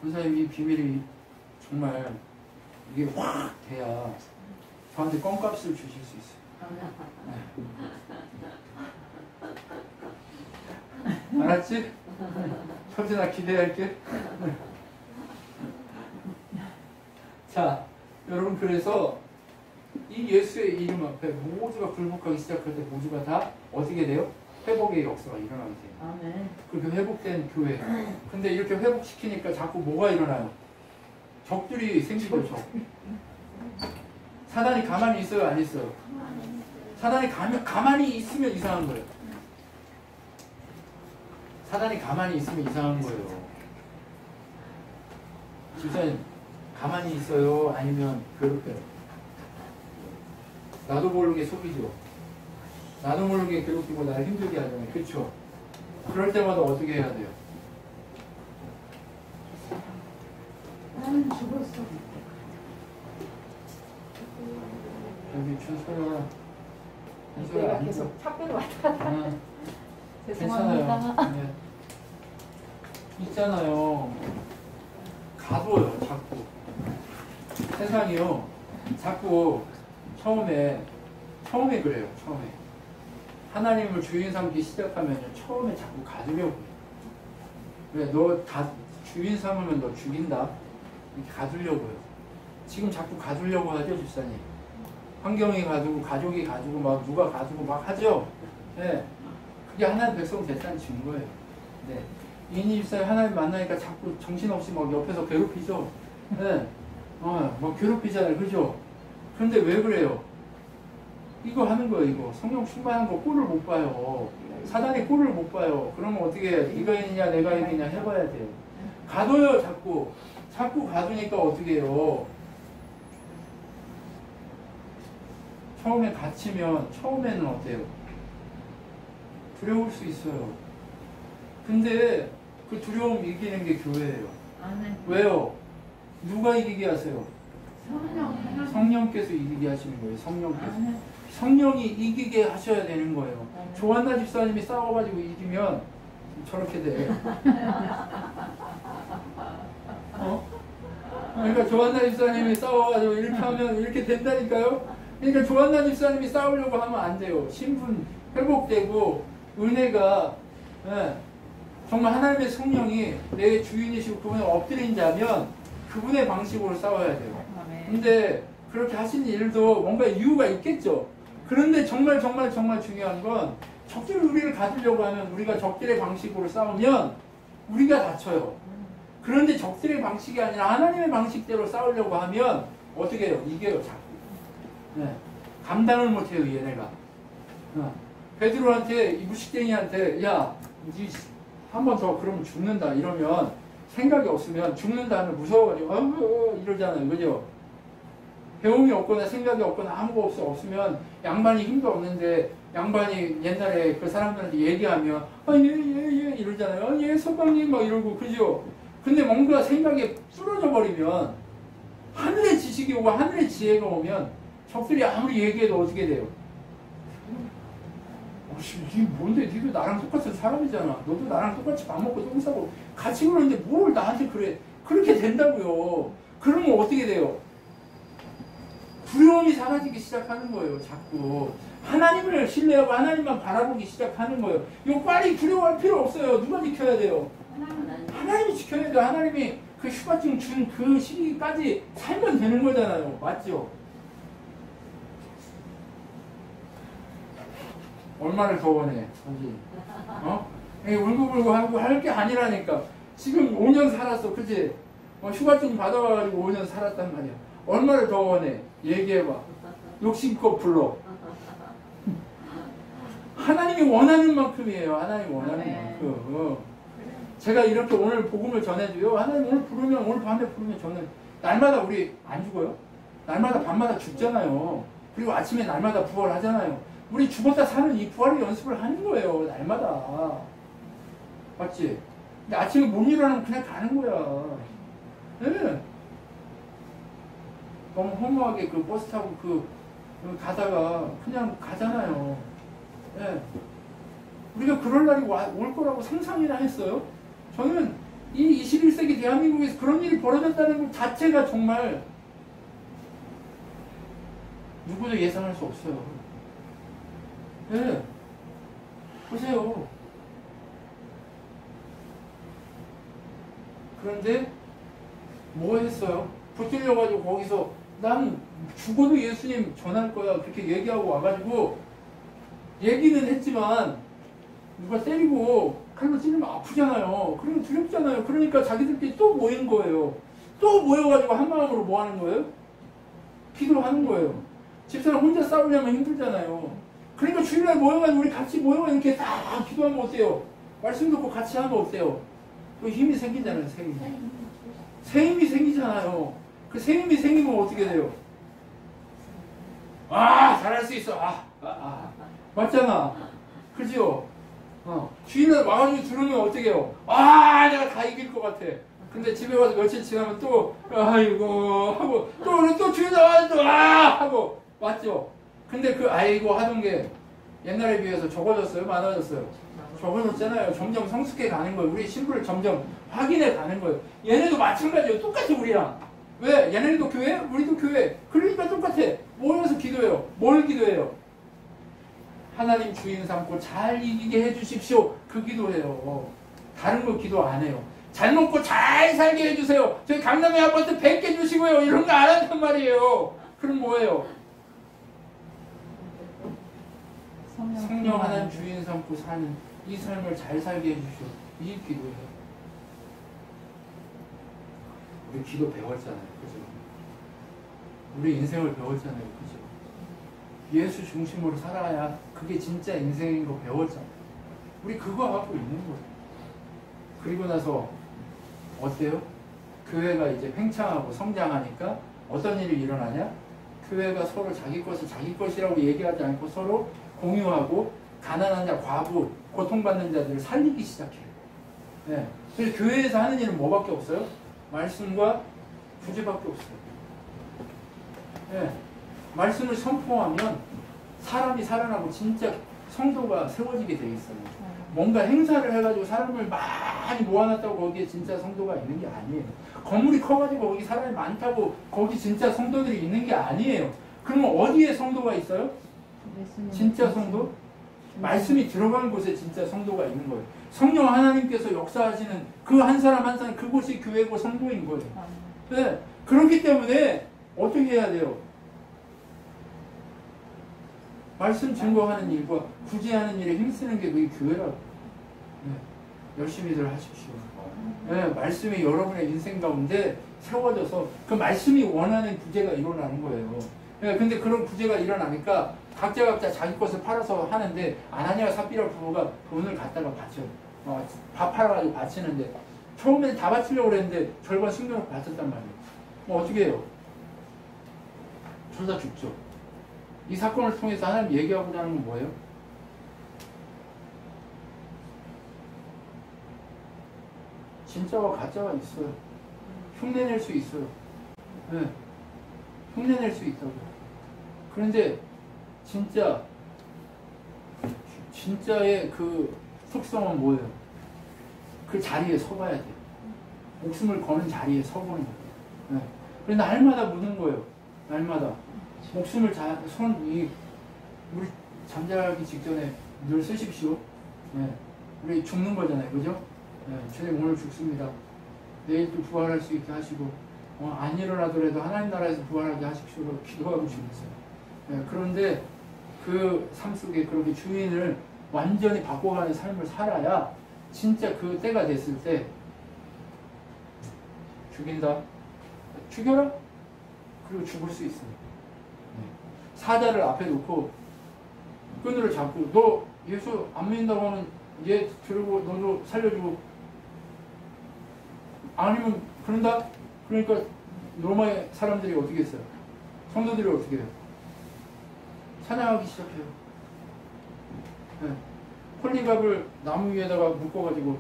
선생님 이 비밀이 정말 이게 확 돼야 저한테 껌값을 주실 수 있어요. 네. 알았지? 현진아 기대할게. 자, 여러분 그래서 이 예수의 이름 앞에 모두가 굴복하기 시작할 때 모두가 다 어떻게 돼요? 회복의 역사가 일어나게 돼요. 아멘. 그렇게 회복된 교회. 근데 이렇게 회복시키니까 자꾸 뭐가 일어나요? 적들이 생기죠. 적. 사단이 가만히 있어요? 안 있어요? 사단이 가만히 있으면 이상한 거예요. 사단이 가만히 있으면 이상한 거예요. 집사님 가만히 있어요? 아니면 괴롭혀요? 나도 모르게 속이죠. 나도 모르게 괴롭히고 나를 힘들게 하잖아요. 그렇죠? 그럴 때마다 어떻게 해야 돼요? 나는 죽었어. 여기 준서야. 내가 계속 탑배로 왔다 갔다. 죄송합니다. 괜찮아요. 네. 있잖아요. 가둬요, 자꾸. 세상이요. 자꾸 처음에 그래요, 처음에. 하나님을 주인 삼기 시작하면 처음에 자꾸 가두려고 해요. 그래, 너 주인 삼으면 너 죽인다. 이렇게 가두려고 해요. 지금 자꾸 가두려고 하죠, 집사님. 환경이 가두고, 가족이 가두고, 막 누가 가두고 막 하죠. 네. 그게 하나님 백성 됐다는 증거예요. 네. 이인이 집사님 하나님 만나니까 자꾸 정신없이 막 옆에서 괴롭히죠. 네. 막 괴롭히잖아요. 그죠? 그런데 왜 그래요? 이거 하는 거예요, 이거. 성령 충만한 거 꼴을 못 봐요. 사단이 꼴을 못 봐요. 그러면 어떻게 해요? 네가 이기냐, 내가 이기냐 해봐야 돼요. 가둬요, 자꾸. 자꾸 가두니까 어떻게 해요? 처음에 갇히면, 처음에는 어때요? 두려울 수 있어요. 근데 그 두려움 이기는 게 교회예요. 아멘. 왜요? 누가 이기게 하세요? 성령. 성령께서 이기게 하시는 거예요. 성령께서. 아멘. 성령이 이기게 하셔야 되는 거예요. 아멘. 조한나 집사님이 싸워가지고 이기면 저렇게 돼. 그러니까 조한나 집사님이 싸워가지고 이렇게 하면 이렇게 된다니까요. 그러니까 조한나 집사님이 싸우려고 하면 안 돼요. 신분 회복되고 은혜가 정말 하나님의 성령이 내 주인이시고 그분을 엎드린 자면 그분의 방식으로 싸워야 돼요. 근데 그렇게 하시는 일도 뭔가 이유가 있겠죠. 그런데 정말 중요한 건 적들이 우리를 가두려고 하면 우리가 적들의 방식으로 싸우면 우리가 다쳐요. 그런데 적들의 방식이 아니라 하나님의 방식대로 싸우려고 하면 어떻게 해요? 이겨요, 자꾸. 네. 감당을 못해요, 얘네가. 베드로한테, 이 무식쟁이한테, 야, 니 한 번 더 그러면 죽는다. 이러면 생각이 없으면 죽는다 하면 무서워가지고, 이러잖아요. 그죠? 배움이 없거나 생각이 없거나 아무것도 없으면 양반이 힘도 없는데 양반이 옛날에 그 사람들한테 얘기하면 예 이러잖아요. 예 선방님 막 이러고 그죠? 근데 뭔가 생각이 뚫어져 버리면 하늘의 지식이 오고 하늘의 지혜가 오면 적들이 아무리 얘기해도 어떻게 돼요? 니 뭔데? 니도 나랑 똑같은 사람이잖아. 너도 나랑 똑같이 밥 먹고 똥 싸고 같이 그러는데 뭘 나한테 그래? 그렇게 된다고요. 그러면 어떻게 돼요? 두려움이 사라지기 시작하는 거예요. 자꾸 하나님을 신뢰하고 하나님만 바라보기 시작하는 거예요. 이거 빨리 두려워할 필요 없어요. 누가 지켜야 돼요? 하나님이 지켜야 돼요. 하나님이 그 휴가증 준 그 시기까지 살면 되는 거잖아요. 맞죠? 얼마를 더 원해? 거기. 어? 울고불고 하고 할 게 아니라니까. 지금 5년 살았어. 그치? 휴가증 받아와가지고 5년 살았단 말이야. 얼마를 더 원해? 얘기해봐. 욕심껏 불러. 하나님이 원하는 만큼이에요. 하나님이 원하는 만큼. 제가 이렇게 오늘 복음을 전해줘요. 하나님 오늘 부르면, 오늘 밤에 부르면 저는 날마다 우리 안 죽어요? 날마다 밤마다 죽잖아요. 그리고 아침에 날마다 부활하잖아요. 우리 죽었다 사는 이 부활의 연습을 하는 거예요. 날마다. 맞지? 근데 아침에 못 일어나면 그냥 가는 거야. 네. 너무 허무하게 그 버스 타고 가다가 그냥 가잖아요. 네. 우리가 그럴 날이 올 거라고 상상이나 했어요? 저는 이 21세기 대한민국에서 그런 일이 벌어졌다는 것 자체가 정말 누구도 예상할 수 없어요. 네. 보세요. 그런데 뭐 했어요? 붙들려가지고 거기서 난 죽어도 예수님 전할 거야 그렇게 얘기하고 와가지고 얘기는 했지만 누가 때리고 칼로 찌르면 아프잖아요. 그러면 두렵잖아요. 그러니까 자기들끼리 또 모인 거예요. 또 모여가지고 한 마음으로 뭐 하는 거예요? 기도하는 거예요. 집사람 혼자 싸우려면 힘들잖아요. 그러니까 주일날 모여가지고 우리 같이 모여가지고 이렇게 다 기도하면 어때요? 말씀 듣고 같이 하면 어때요? 그 힘이 생기잖아요. 새 힘이 생기잖아요. 그 새 힘이 생기면 어떻게 돼요? 잘할 수 있어. 맞잖아. 그죠? 주인을 와가지고 들으면 어떻게 해요? 내가 다 이길 것 같아. 근데 집에 와서 며칠 지나면 또, 아이고, 하고, 또 주인 와가지고, 하고, 맞죠? 근데 그 아이고 하던 게 옛날에 비해서 적어졌어요? 많아졌어요? 적어졌잖아요. 점점 성숙해 가는 거예요. 우리 신부를 점점 확인해 가는 거예요. 얘네도 마찬가지예요. 똑같아, 우리랑. 왜? 얘네도 교회? 우리도 교회. 그러니까 똑같아. 모여서 기도해요. 뭘 기도해요? 하나님 주인 삼고 잘 이기게 해주십시오. 그 기도해요. 다른 거 기도 안 해요. 잘 먹고 잘 살게 해주세요. 저희 강남의 아파트 100개 주시고요. 이런 거 안 한단 말이에요. 그럼 뭐예요? 성령 하나님 주인 삼고 사는 이 삶을 잘 살게 해주시오. 이 기도예요. 우리 기도 배웠잖아요. 그죠? 우리 인생을 배웠잖아요. 그죠? 예수 중심으로 살아야 그게 진짜 인생인 거 배웠잖아요. 우리 그거 갖고 있는 거예요. 그리고 나서 어때요? 교회가 이제 팽창하고 성장하니까 어떤 일이 일어나냐? 교회가 서로 자기 것을 자기 것이라고 얘기하지 않고 서로 공유하고 가난한 자, 과부, 고통받는 자들을 살리기 시작해요. 네. 그래서 교회에서 하는 일은 뭐밖에 없어요? 말씀과 구제밖에 없어요. 네. 말씀을 선포하면 사람이 살아나고 진짜 성도가 세워지게 돼 있어요. 뭔가 행사를 해가지고 사람을 많이 모아놨다고 거기에 진짜 성도가 있는 게 아니에요. 건물이 커가지고 거기 사람이 많다고 거기 진짜 성도들이 있는 게 아니에요. 그러면 어디에 성도가 있어요? 진짜 성도? 말씀이 들어간 곳에 진짜 성도가 있는 거예요. 성령 하나님께서 역사하시는 그 한 사람 한 사람 그곳이 교회고 성도인 거예요. 네. 그렇기 때문에 어떻게 해야 돼요? 말씀 증거하는 일과 구제하는 일에 힘쓰는 게 그게 교회라고. 네. 열심히들 하십시오. 네. 말씀이 여러분의 인생 가운데 세워져서 그 말씀이 원하는 구제가 일어나는 거예요. 네. 근데 그런 구제가 일어나니까 각자 자기 것을 팔아서 하는데 아나니아 삽비라 부부가 돈을 갖다가 바쳐요. 밥 팔아가지고 바치는데 처음엔 다 바치려고 그랬는데 절반 숨겨놓고 바쳤단 말이에요. 어떻게 해요? 둘 다 죽죠. 이 사건을 통해서 하나님 얘기하고자 하는 건 뭐예요? 진짜와 가짜가 있어요. 흉내낼 수 있어요. 네. 흉내낼 수 있다고. 그런데 진짜의 그 속성은 뭐예요? 그 자리에 서봐야 돼요. 목숨을 거는 자리에 서보는 거예요. 네. 그런데 날마다 묻는 거예요. 날마다. 목숨을 우리 잠자기 직전에 늘 쓰십시오. 네. 우리 죽는 거잖아요. 그죠? 네. 주님 오늘 죽습니다. 내일 또 부활할 수 있게 하시고, 안 일어나더라도 하나님 나라에서 부활하게 하십시오. 기도하고 죽었어요. 네. 그런데 그 삶 속에 그렇게 주인을 완전히 바꿔가는 삶을 살아야 진짜 그 때가 됐을 때 죽인다. 죽여라. 그리고 죽을 수 있어요. 사자를 앞에 놓고 끈을 잡고 너 예수 안 믿는다고 하면 얘 들고 너도 살려주고 아니면 그런다? 그러니까 로마의 사람들이 어떻게 했어요? 성도들이 어떻게 해요? 찬양하기 시작해요. 네. 홀리갑을 나무 위에다가 묶어가지고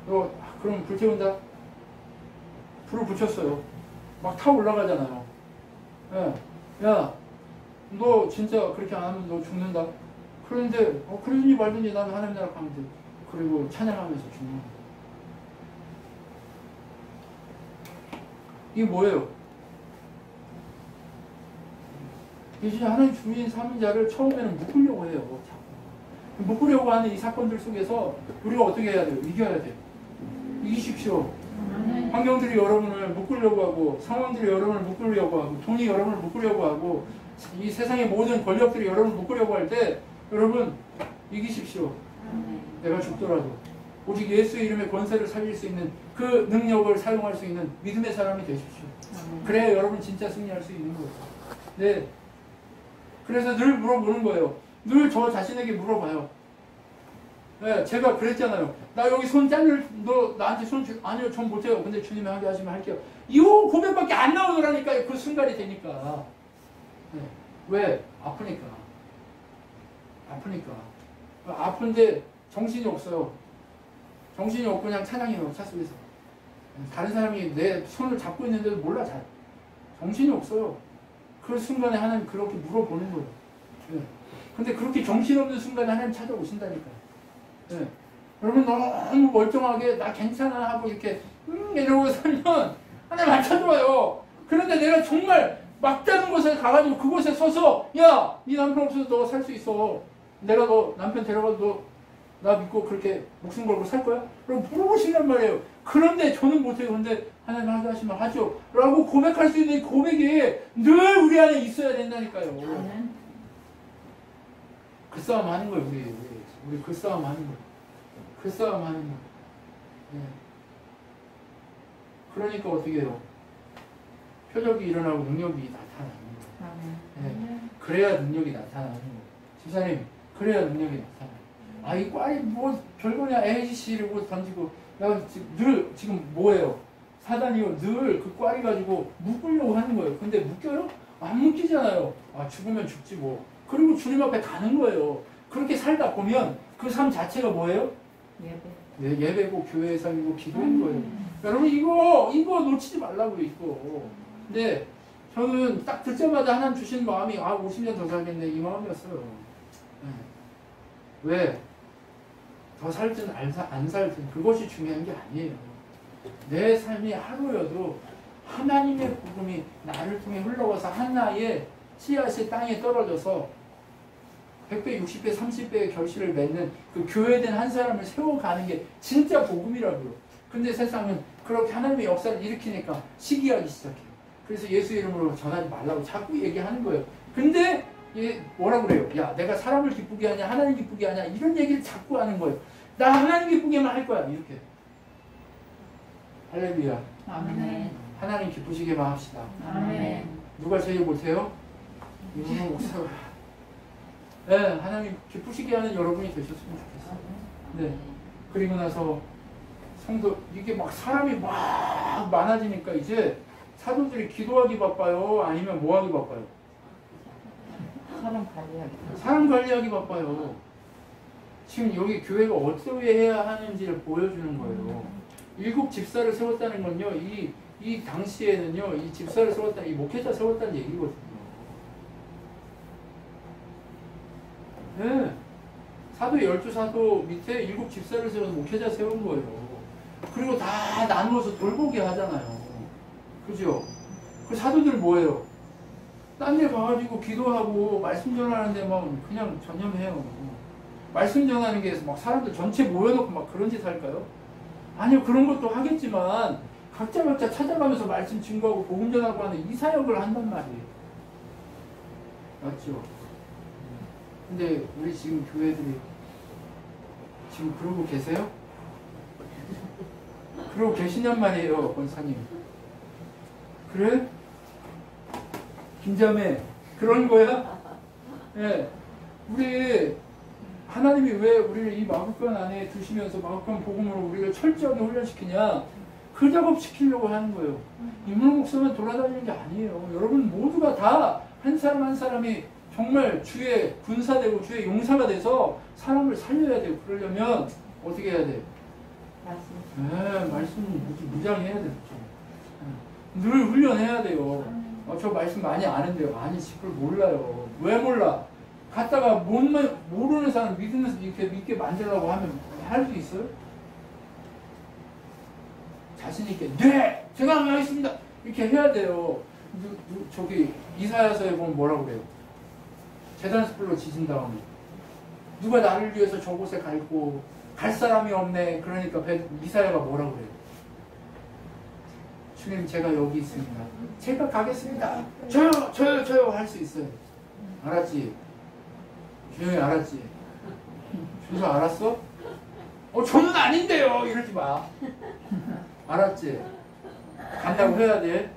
너 그럼 불태운다? 불을 붙였어요. 막 타 올라가잖아요. 네. 야, 너 진짜 그렇게 안 하면 너 죽는다. 그런데 그러든지 말든지 나는 하나님 나라 가면 돼. 그리고 찬양하면서 죽는 거예요. 이게 뭐예요? 이게 진짜 하나님 주인 삼은 자를 처음에는 묶으려고 해요. 자꾸. 묶으려고 하는 이 사건들 속에서 우리가 어떻게 해야 돼요? 이겨야 돼요. 이기십시오. 환경들이 여러분을 묶으려고 하고, 상황들이 여러분을 묶으려고 하고, 돈이 여러분을 묶으려고 하고, 이 세상의 모든 권력들이 여러분을 묶으려고 할 때 여러분 이기십시오. 내가 죽더라도 오직 예수의 이름의 권세를 살릴 수 있는 그 능력을 사용할 수 있는 믿음의 사람이 되십시오. 그래야 여러분 진짜 승리할 수 있는 거예요. 네. 그래서 늘 물어보는 거예요. 늘 저 자신에게 물어봐요. 네, 제가 그랬잖아요. 나 여기 손 짠을 너 나한테 아니요 전 못해요. 근데 주님이 하게 하시면 할게요. 이 고백밖에 안 나오더라니까요. 그 순간이 되니까. 네. 왜? 아프니까. 아픈데 정신이 없어요. 정신이 없고 그냥 찬양해요. 차 속에서. 다른 사람이 내 손을 잡고 있는데도 몰라 잘. 정신이 없어요. 그 순간에 하나님 그렇게 물어보는 거예요. 네. 근데 그렇게 정신없는 순간에 하나님 찾아오신다니까요. 네. 여러분 너무 멀쩡하게 나 괜찮아 하고 이렇게 이러고 살면 하나님 안 찾아와요. 그런데 내가 정말 막다른 곳에 가가지고 그곳에 서서 야, 네 남편 없어서 너 살 수 있어. 내가 너 남편 데려가도 너 나 믿고 그렇게 목숨 걸고 살 거야? 그럼 물어보신단 말이에요. 그런데 저는 못해요. 그런데 하나님 하게 하시면 하죠. 라고 고백할 수 있는 고백이 늘 우리 안에 있어야 된다니까요. 그 싸움 하는 거예요. 우리 그 싸움 하는 거예요. 그 싸움 하는 거예요. 네. 그러니까 어떻게 해요? 표적이 일어나고 능력이 나타나는 거예요. 네. 그래야 능력이 나타나는 거예요. 집사님, 그래야 능력이 나타나요. 아, 이 꽈리 뭐 별거냐 AGC를 뭐 던지고 내가 늘 지금 뭐예요? 사단이요. 늘 그 꽈리 가지고 묶으려고 하는 거예요. 근데 묶여요? 안 묶이잖아요. 아, 죽으면 죽지 뭐. 그리고 주님 앞에 가는 거예요. 그렇게 살다 보면 그 삶 자체가 뭐예요? 예배. 네, 예배고 교회의 삶이고 기도인 거예요. 여러분 이거 놓치지 말라고요. 이거. 근데 저는 딱 듣자마자 하나님 주신 마음이 50년 더 살겠네 이 마음이었어요. 네. 왜? 더 살든 안 살든 그것이 중요한 게 아니에요. 내 삶이 하루여도 하나님의 복음이 나를 통해 흘러가서 하나의 씨앗이 땅에 떨어져서 100배, 60배, 30배의 결실을 맺는 그 교회된 한 사람을 세워가는 게 진짜 복음이라고요. 근데 세상은 그렇게 하나님의 역사를 일으키니까 시기하기 시작해요. 그래서 예수 이름으로 전하지 말라고 자꾸 얘기하는 거예요. 근데 뭐라 그래요? 야, 내가 사람을 기쁘게 하냐 하나님 기쁘게 하냐 이런 얘기를 자꾸 하는 거예요. 나 하나님 기쁘게만 할 거야 이렇게. 할렐루야. 아멘. 하나님 기쁘시게만 합시다. 아멘. 누가 제일 못해요? 이분은 목사가. 네, 하나님 기쁘시게 하는 여러분이 되셨으면 좋겠어요. 네. 그리고 나서 성도 이게 막 사람이 막 많아지니까 이제 사도들이 기도하기 바빠요? 아니면 뭐 하기 바빠요? 사람 관리하기 바빠요. 지금 여기 교회가 어떻게 해야 하는지를 보여주는 거예요. 7 집사를 세웠다는 건요, 이 당시에는요, 이 집사를 세웠다, 이 목회자 세웠다는 얘기거든요. 네. 사도 12사도 밑에 7 집사를 세워서 목회자 세운 거예요. 그리고 다 나누어서 돌보게 하잖아요. 그죠? 그 사도들 뭐예요? 딴 데 가가지고 기도하고 말씀 전하는데 막 그냥 전념해요. 말씀 전하는 게 막 사람들 전체 모여놓고 막 그런 짓 할까요? 아니요, 그런 것도 하겠지만 각자 찾아가면서 말씀 증거하고 복음 전하고 하는 이 사역을 한단 말이에요. 맞죠? 근데 우리 지금 교회들이 지금 그러고 계세요? 그러고 계시냔 말이에요, 권사님. 그래? 김자매, 그런 거야? 예. 우리 하나님이 왜 우리를 이 마국간 안에 두시면서 마국간 복음으로 우리를 철저하게 훈련시키냐? 그 작업 시키려고 하는 거예요. 임문호 목사만 돌아다니는 게 아니에요. 여러분 모두가 다 한 사람 한 사람이 정말 주의 군사되고 주의 용사가 돼서 사람을 살려야 돼요. 그러려면 어떻게 해야 돼요? 네, 말씀 무장해야 되죠. 늘 훈련해야 돼요. 저 말씀 많이 아는데요. 아니지, 그걸 몰라요. 왜 몰라? 갔다가 모르는 사람 믿으면서 이렇게 믿게 만들려고 하면 할 수 있어요? 자신있게, 네! 제가 하겠습니다! 이렇게 해야 돼요. 저기, 이사야서에 보면 뭐라고 그래요? 재단 숯불로 지진 다음에. 누가 나를 위해서 저곳에 갈고, 갈 사람이 없네. 그러니까 이사야가 뭐라고 그래요? 주님, 제가 여기 있습니다. 제가 가겠습니다. 저요 할 수 있어요. 알았지? 주영이 알았지? 준서 알았어? 저는 아닌데요. 이러지 마. 알았지? 간다고 해야 돼.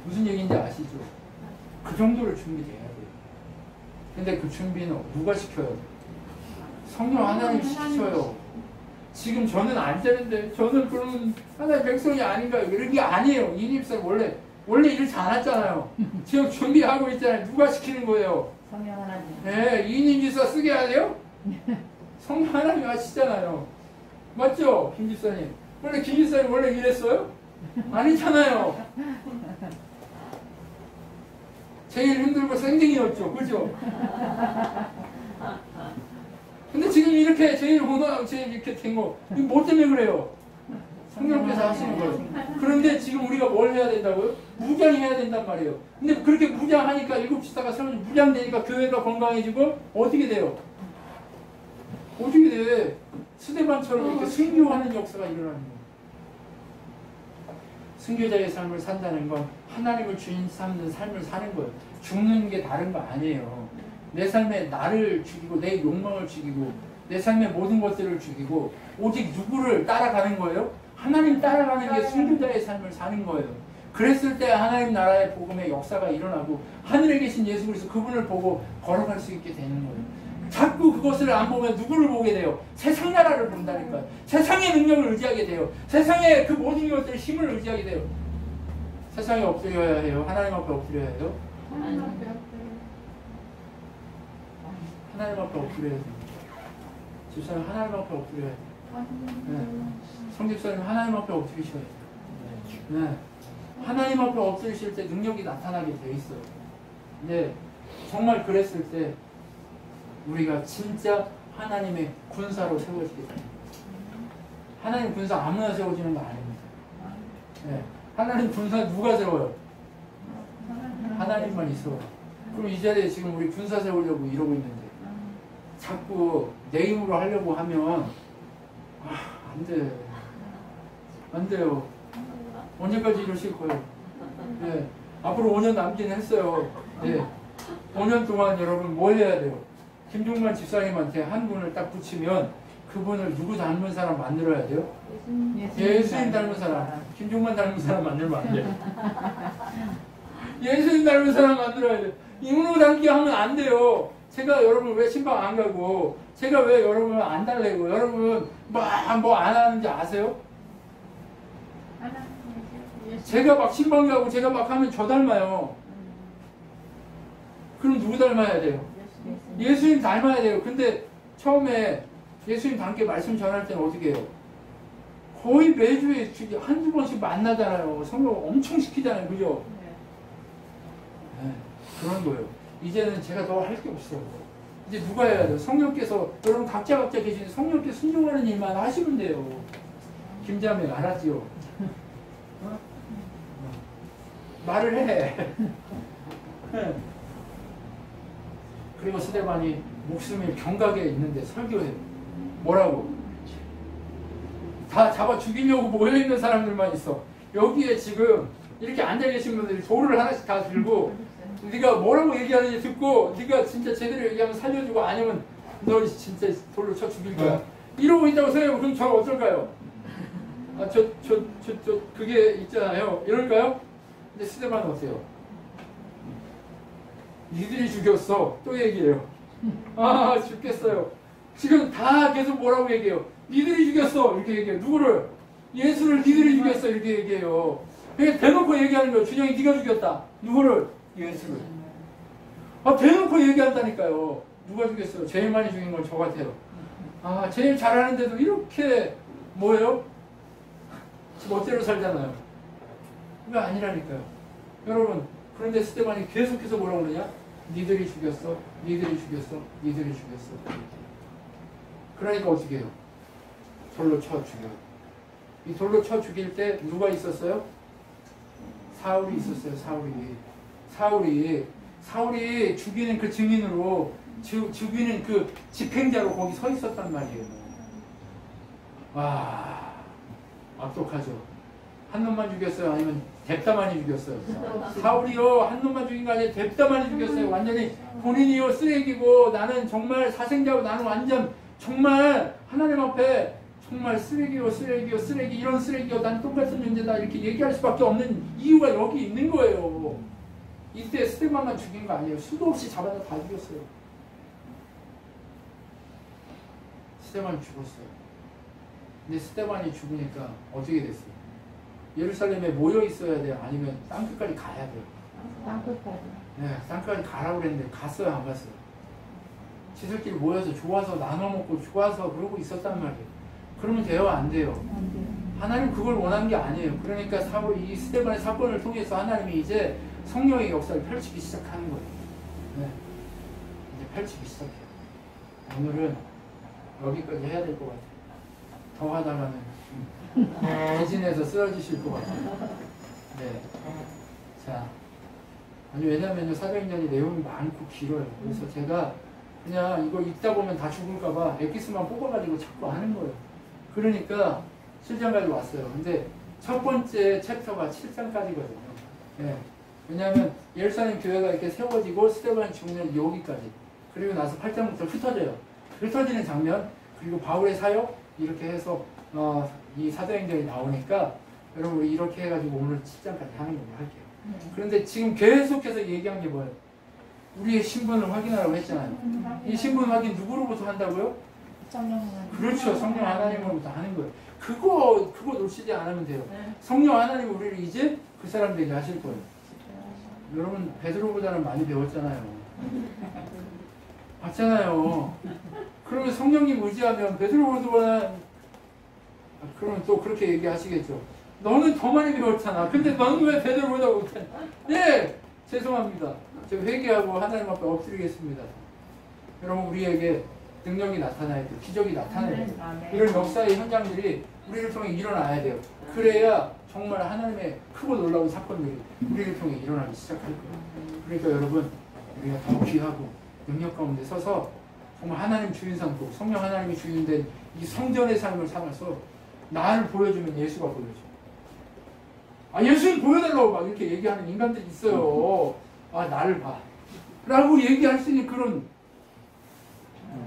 무슨 얘기인지 아시죠? 그 정도로 준비돼야 돼요. 근데 그 준비는 누가 시켜요? 성령 하나님 시켜요. 지금 저는 안 되는데, 저는 그러면 하나의 백성이 아닌가요? 이런 게 아니에요. 이립사 원래 이렇지 않았잖아요. 지금 준비하고 있잖아요. 누가 시키는 거예요? 성령 하나님. 네, 이인임지사 쓰게 하세요? 성령 하나님 하시잖아요. 맞죠? 김 집사님. 원래 김 집사님 원래 이랬어요? 아니잖아요. 제일 힘들고 생쟁이였죠. 그죠? 근데 지금 이렇게 제일 원하고 제일 이렇게 된 거, 이거 뭐 때문에 그래요? 성령께서 하시는 거예요. 그런데 지금 우리가 뭘 해야 된다고요? 무장해야 된단 말이에요. 근데 그렇게 무장하니까 일곱 지사가 세워지고 무장되니까 교회가 건강해지고 어떻게 돼요? 어떻게 돼? 스데반처럼 이렇게 순교하는 역사가 일어나는 거예요. 순교자의 삶을 산다는 건 하나님을 주인 삼는 삶을 사는 거예요. 죽는 게 다른 거 아니에요. 내 삶에 나를 죽이고 내 욕망을 죽이고 내 삶의 모든 것들을 죽이고 오직 누구를 따라가는 거예요? 하나님 따라가는 게 순교자의 삶을 사는 거예요. 그랬을 때 하나님 나라의 복음의 역사가 일어나고 하늘에 계신 예수 그리스도 그분을 보고 걸어갈 수 있게 되는 거예요. 자꾸 그것을 안 보면 누구를 보게 돼요? 세상 나라를 본다니까요. 세상의 능력을 의지하게 돼요. 세상의 그 모든 것들의 힘을 의지하게 돼요. 세상에 엎드려야 해요? 하나님 앞에 엎드려야 해요? 하나님 앞에 엎드려야 돼요. 집사님 하나님 앞에 엎드려야 돼요. 네. 성집사님 하나님 앞에 엎드리셔야 돼요. 네. 하나님 앞에 엎드리실 때 능력이 나타나게 돼 있어요. 근데 정말 그랬을 때 우리가 진짜 하나님의 군사로 세워지게 됩니다. 하나님 군사 아무나 세워지는 거 아닙니다. 네. 하나님 군사 누가 세워요? 하나님만 있어. 그럼 이 자리에 지금 우리 군사 세우려고 이러고 있는데 자꾸 내 힘으로 하려고 하면 안 돼. 안 돼요. 언제까지 이러실 거예요? 네. 앞으로 5년 남긴 했어요. 네. 5년 동안 여러분 뭘 해야 돼요? 김종만 집사님한테 한 분을 딱 붙이면 그분을 누구 닮은 사람 만들어야 돼요? 예수님 닮은 사람. 김종만 닮은 사람 만들면 안 돼요. 예수님 닮은 사람 만들어야 돼요. 이문호 닮기 하면 안 돼요. 제가 여러분 왜 신방 안 가고 제가 왜 여러분을 안 달래고 여러분 뭐 안 하는지 아세요? 제가 막 신방 가고 제가 막 하면 저 닮아요. 그럼 누구 닮아야 돼요? 예수님 닮아야 돼요. 근데 처음에 예수님 닮게 말씀 전할 때는 어떻게 해요? 거의 매주에 한두 번씩 만나잖아요. 성경 엄청 시키잖아요. 그죠? 네, 그런 거예요. 이제는 제가 더 할 게 없어요. 이제 누가 해야 돼요? 성령께서 여러분 각자 계신 성령께 순종하는 일만 하시면 돼요. 김자매 알았지요? 말을 해. 그리고 스데반이 목숨이 경각에 있는데 설교해. 뭐라고? 다 잡아 죽이려고 모여있는 사람들만 있어. 여기에 지금 이렇게 앉아계신 분들이 돌을 하나씩 다 들고 네가 뭐라고 얘기하는지 듣고 네가 진짜 제대로 얘기하면 살려주고 아니면 너 진짜 돌로 쳐 죽일 거야. 이러고 있다고 생각해보면 그럼 저 어떨까요? 아, 그게 있잖아요. 이럴까요? 근데 스데반은 어때요? 니들이 죽였어. 또 얘기해요. 아, 죽겠어요. 지금 다 계속 뭐라고 얘기해요? 니들이 죽였어. 이렇게 얘기해요. 누구를? 예수를 니들이 죽였어. 이렇게 얘기해요. 그냥 대놓고 얘기하는 거예요. 준영이 네가 죽였다. 누구를? 예수를. 아, 대놓고 얘기한다니까요. 누가 죽였어요? 제일 많이 죽인 건 저 같아요. 아, 제일 잘하는데도 이렇게 뭐예요? 멋대로 살잖아요. 그게 아니라니까요. 여러분, 그런데 스데반이 계속해서 뭐라고 그러냐? 니들이 죽였어. 니들이 죽였어. 니들이 죽였어. 그러니까 어떻게 해요? 돌로 쳐 죽여요. 이 돌로 쳐 죽일 때 누가 있었어요? 사울이 있었어요. 사울이 죽이는 그 증인으로 죽이는 그 집행자로 거기 서 있었단 말이에요. 와, 악독하죠. 한 놈만 죽였어요? 아니면 뎁다만이 죽였어요? 사울이요, 한 놈만 죽인 거 아니에요? 뎁다만이 죽였어요. 완전히 본인이요 쓰레기고 나는 정말 사생자고 나는 완전 정말 하나님 앞에 정말 쓰레기요 쓰레기 이런 쓰레기요 난 똑같은 존재다 이렇게 얘기할 수밖에 없는 이유가 여기 있는 거예요. 이때 스데반만 죽인 거 아니에요. 수도 없이 잡아서 다 죽였어요. 스데반이 죽었어요. 근데 스데반이 죽으니까 어떻게 됐어요? 예루살렘에 모여 있어야 돼요? 아니면 땅끝까지 가야 돼요? 땅끝까지. 네, 땅끝까지 가라고 그랬는데 갔어요? 안 갔어요? 지들끼리 모여서 좋아서 나눠 먹고 좋아서 그러고 있었단 말이에요. 그러면 돼요? 안 돼요? 안 돼요. 하나님 그걸 원한 게 아니에요. 그러니까 이 스데반의 사건을 통해서 하나님이 이제 성령의 역사를 펼치기 시작하는 거예요. 네. 이제 펼치기 시작해요. 오늘은 여기까지 해야 될 것 같아요. 더 하다가는 대진해서 쓰러지실 것 같아요. 네. 자, 아니 왜냐면요 사도행전이 내용이 많고 길어요. 그래서 제가 그냥 이거 읽다 보면 다 죽을까봐 엑기스만 뽑아가지고 자꾸 하는 거예요. 그러니까 7장까지 왔어요. 근데 첫 번째 챕터가 7장까지거든요. 네. 왜냐하면 예루살렘 교회가 이렇게 세워지고 스데반이 죽는 여기까지. 그리고 나서 8장부터 흩어져요. 흩어지는 장면, 그리고 바울의 사역 이렇게 해서 이 사도행전이 나오니까 여러분 우리 이렇게 해가지고 오늘 7장까지 하는 걸로 할게요. 그런데 지금 계속해서 얘기한 게 뭐예요? 우리의 신분을 확인하라고 했잖아요. 이 신분 확인 누구로부터 한다고요? 성령 하나님. 그렇죠. 성령 하나님으로부터 하는 거예요. 그거 놓치지 않으면 돼요. 성령 하나님 우리를 이제 그 사람 되게 하실 거예요. 여러분 베드로보다는 많이 배웠잖아요. 봤잖아요. 그러면 성령님 의지하면 베드로보다 그러면 또 그렇게 얘기하시겠죠. 너는 더 많이 배웠잖아. 근데 너는 왜 베드로보다 못해? 네, 죄송합니다. 제가 회개하고 하나님 앞에 엎드리겠습니다. 여러분 우리에게 능력이 나타나야 돼요. 기적이 나타나야 돼요. 이런 역사의 현장들이 우리를 통해 일어나야 돼요. 그래야 정말 하나님의 크고 놀라운 사건들이 우리를 통해 일어나기 시작할 거예요. 그러니까 여러분 우리가 더 귀하고 능력 가운데 서서 정말 하나님 주인 삼고 성령 하나님이 주인된 이 성전의 삶을 살아서 나를 보여주면 예수가 보여줘. 아 예수님 보여달라고 막 이렇게 얘기하는 인간들이 있어요. 아 나를 봐 라고 얘기할 수 있는 그런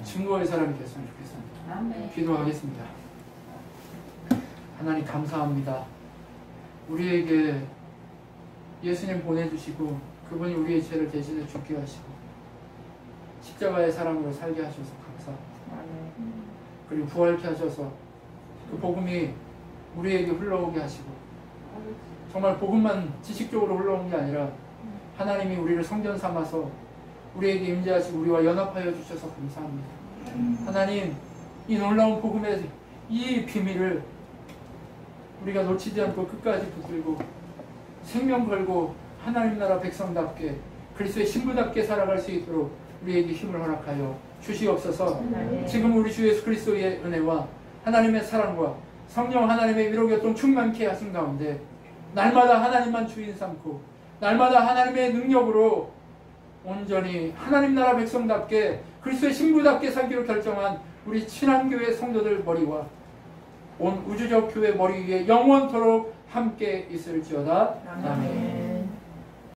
증거의 사람이 됐으면 좋겠습니다. 기도하겠습니다. 하나님 감사합니다. 우리에게 예수님 보내주시고 그분이 우리의 죄를 대신해 죽게 하시고 십자가의 사랑으로 살게 하셔서 감사합니다. 그리고 부활케 하셔서 그 복음이 우리에게 흘러오게 하시고 정말 복음만 지식적으로 흘러온 게 아니라 하나님이 우리를 성전 삼아서 우리에게 임재하시고 우리와 연합하여 주셔서 감사합니다. 하나님 이 놀라운 복음의 이 비밀을 우리가 놓치지 않고 끝까지 붙들고 생명 걸고 하나님 나라 백성답게 그리스도의 신부답게 살아갈 수 있도록 우리에게 힘을 허락하여 주시옵소서. 지금 우리 주 예수 그리스도의 은혜와 하나님의 사랑과 성령 하나님의 위로 교통 충만케 하신 가운데 날마다 하나님만 주인 삼고 날마다 하나님의 능력으로 온전히 하나님 나라 백성답게 그리스도의 신부답게 살기로 결정한 우리 친환교회 성도들 머리와 온 우주적 교회 머리 위에 영원토록 함께 있을지어다. 아멘.